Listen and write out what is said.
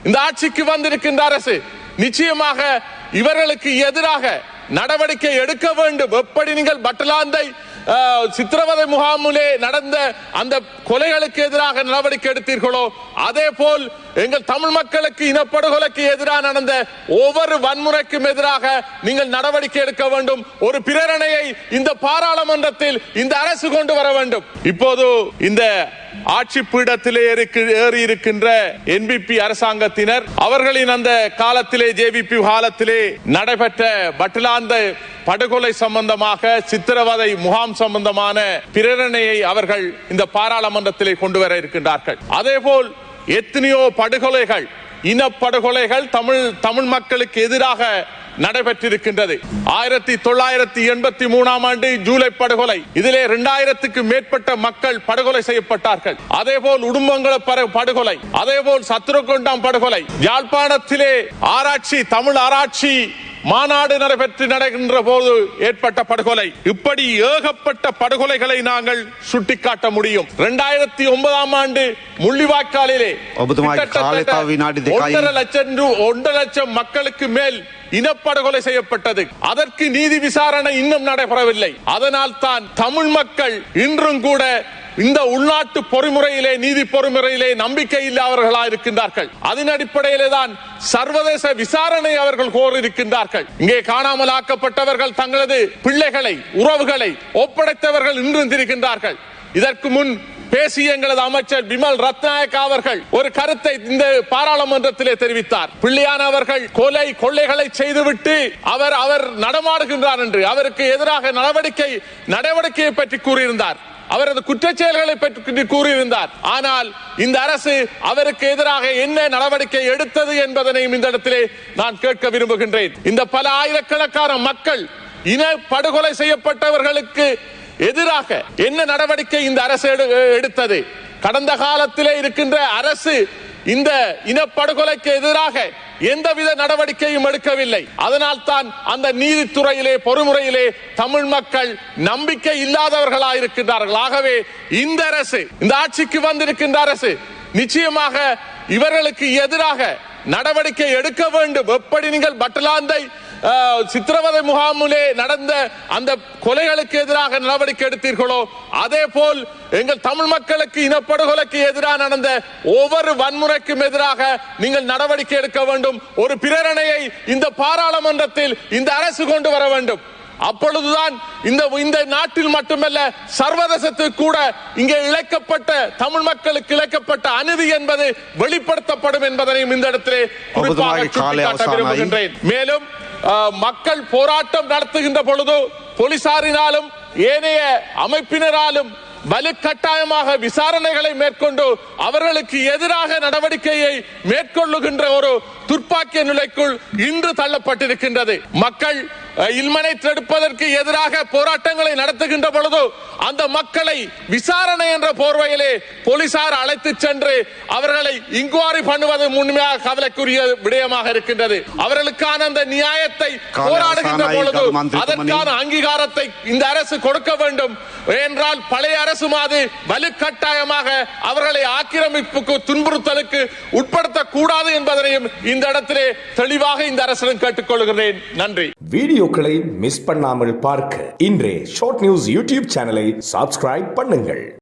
இந்த ஆட்சிக்கு வந்திருக்கின்ற அரசு நிச்சயமாக இவர்களுக்கு எதிராக நடவடிக்கை எடுக்க வேண்டும். எப்படி நீங்கள் பட்டலாந்தை சித்திரவதை முகாமிலே நடந்த அந்த கொலைகளுக்கு எதிராக நடவடிக்கை எடுத்தீர்களோ அதே போல் எங்கள் தமிழ் மக்களுக்கு இனப்படுகொலைக்கு எதிராக நடந்த ஒவ்வொரு வன்முறைக்கும் எதிராக நீங்கள் நடவடிக்கை எடுக்க வேண்டும். ஒரு பிரேரணையை இந்த பாராளுமன்றத்தில் இந்த அரசு கொண்டு வர வேண்டும். இப்போது இந்த ஆட்சி பீடத்திலே ஏறி இருக்கின்ற என்பிபி அரசாங்கத்தினர் அவர்களின் அந்த காலத்திலே ஜேவிபி காலத்திலே நடைபெற்ற பட்டலாந்த படுகொலை சம்பந்தமாக சித்திரவதை முகாம் சம்பந்தமான பிரேரணையை அவர்கள் இந்த பாராளுமன்றத்திலே கொண்டு வர இருக்கின்றார்கள். அதேபோல் எத்தனையோ படுகொலைகள் இனப்படுகொலைகள் தமிழ் மக்களுக்கு எதிராக நடைபெற்றிருக்கின்றது. 1983 ஆண்டு ஜூலை படுகொலை, இதிலே 2000க்கு மேற்பட்ட மக்கள் படுகொலை செய்யப்பட்டார்கள். அதேபோல் உடும்பங்கள படுகொலை, அதேபோல் சத்ருகொண்டாம் படுகொலை, யாழ்ப்பாணத்திலே தமிழ் ஆராய்ச்சி மாநாடு நடைபெற்று நடக்கின்ற போது ஏற்பட்ட படுகொலை, இப்படி ஏகப்பட்ட படுகொலைகளை நாங்கள் சுட்டிக்காட்ட முடியும். 2009 ஆண்டு முள்ளிவாய்க்காலிலே 1.5 லட்சம் மக்களுக்கு மேல் இனப்படுகொலை செய்யப்பட்டது. அதற்கு நீதி விசாரணை இன்னும் நடைபெறவில்லை. அதனால் தான் தமிழ் மக்கள் இன்றும் கூட இந்த உள்நாட்டு பொறிமுறையிலே நீதி பொறிமுறையிலே நம்பிக்கை இல்லாதவர்களாக இருக்கின்றார்கள். அதன் அடிப்படையிலே தான் சர்வதேச விசாரணை அவர்கள் கோரியிருக்கின்றார்கள். இங்கே காணாமல் ஆக்கப்பட்டவர்கள் தங்களது பிள்ளைகளை உறவுகளை ஒப்படைத்தவர்கள் இன்றும் இருக்கின்றார்கள். இதற்கு முன் பேசிய எங்களது அமைச்சர் பிமல் ரத்நாயக் அவர்கள் ஒரு கருத்தை இந்த பாராளுமன்றத்திலே தெரிவித்தார். பிள்ளையான அவர்கள் கொள்ளைகளை செய்துவிட்டு அவர் நடமாடுகின்றார் என்று அவருக்கு எதிராக நடவடிக்கையை பற்றி கூறியிருந்தார். அவரது குற்றச்செயல்களை பற்றி கூறியிருந்தார். ஆனால் இந்த அரசு அவருக்கு எதிராக என்ன நடவடிக்கை எடுத்தது என்பதனையும் இந்த இடத்திலே நான் கேட்க விரும்புகின்றேன். இந்த பல ஆயிரக்கணக்கான மக்கள் இன படுகொலை செய்யப்பட்டவர்களுக்கு எதிராக என்ன நடவடிக்கை இந்த அரசு எடுத்தது? கடந்த காலத்திலே இருக்கின்ற அரசு இந்த இனப்படுகொலைக்கு எதிராக எந்தவித நடவடிக்கையும் எடுக்கவில்லை. அதனால் தான் அந்த நீதித்துறையிலே பொறுமுறையிலே தமிழ் மக்கள் நம்பிக்கை இல்லாதவர்களாக இருக்கின்றார்கள். ஆகவே இந்த அரசு, இந்த ஆட்சிக்கு வந்திருக்கின்ற அரசு நிச்சயமாக இவர்களுக்கு எதிராக நடவடிக்கை எடுக்க வேண்டும். எப்படி நீங்கள் பட்டலாந்தை சித்திரவதை முகாமிலே நடந்த அந்த கொலைகளுக்கு எதிராக நடவடிக்கை எடுத்தீர்களோ அதே போல் எங்கள் தமிழ் மக்களுக்கு இனப்படுகொலைக்கு எதிராக நடந்த ஒவ்வொரு வன்முறைக்கும் எதிராக நீங்கள் நடவடிக்கை எடுக்க வேண்டும். ஒரு பிரேரணையை இந்த பாராளுமன்றத்தில் இந்த அரசு கொண்டு வர வேண்டும். அப்பொழுதுதான் இந்த நாட்டில் மட்டுமல்ல சர்வதேசத்துக்கு கூட இங்கே இழைக்கப்பட்ட தமிழ் மக்களுக்கு இழைக்கப்பட்ட அநீதி என்பது வெளிப்படுத்தப்படும் என்பதனையும் இந்த இடத்திலே குறிப்பாக சுட்டிக்காட்ட விரும்புகின்றேன். மேலும் மக்கள் போராட்டம் நடத்துகின்ற பொழுது போலீசாரினாலும் ஏனைய அமைப்பினராலும் வலுக்கட்டாயமாக விசாரணைகளை மேற்கொண்டு அவர்களுக்கு எதிராக நடவடிக்கையை மேற்கொள்ளுகின்ற ஒரு துப்பாக்கிய நிலைக்குள் இன்று தள்ளப்பட்டிருக்கின்றது. மக்கள் இல்மனை தடுப்பதற்கு எதிராக போராட்டங்களை நடத்துகின்ற பொழுது அந்த மக்களை விசாரணை என்ற போர்வையிலே போலீசார் அழைத்து சென்று அவர்களை இன்குவாரி பண்ணுவது உண்மையாக கவலைக்குரிய விடயமாக இருக்கின்றது. அவர்களுக்கான அந்த நியாயத்தை போராடுகின்ற பொழுது அதற்கான அங்கீகாரத்தை இந்த அரசு கொடுக்க வேண்டும். என்றால் பழைய அரசு மாதிரி வலுக்கட்டாயமாக அவர்களை ஆக்கிரமிப்புக்கு துன்புறுத்தலுக்கு உட்படுத்தக்கூடாது என்பதனையும் இந்த இடத்திலே தெளிவாக இந்த அரசிடம் கேட்டுக்கொள்கிறேன். நன்றி. வீடியோக்களை மிஸ் பண்ணாமல் பார்க்க இன்றே ஷார்ட் நியூஸ் யூடியூப் சேனலை சப்ஸ்கிரைப் பண்ணுங்கள்.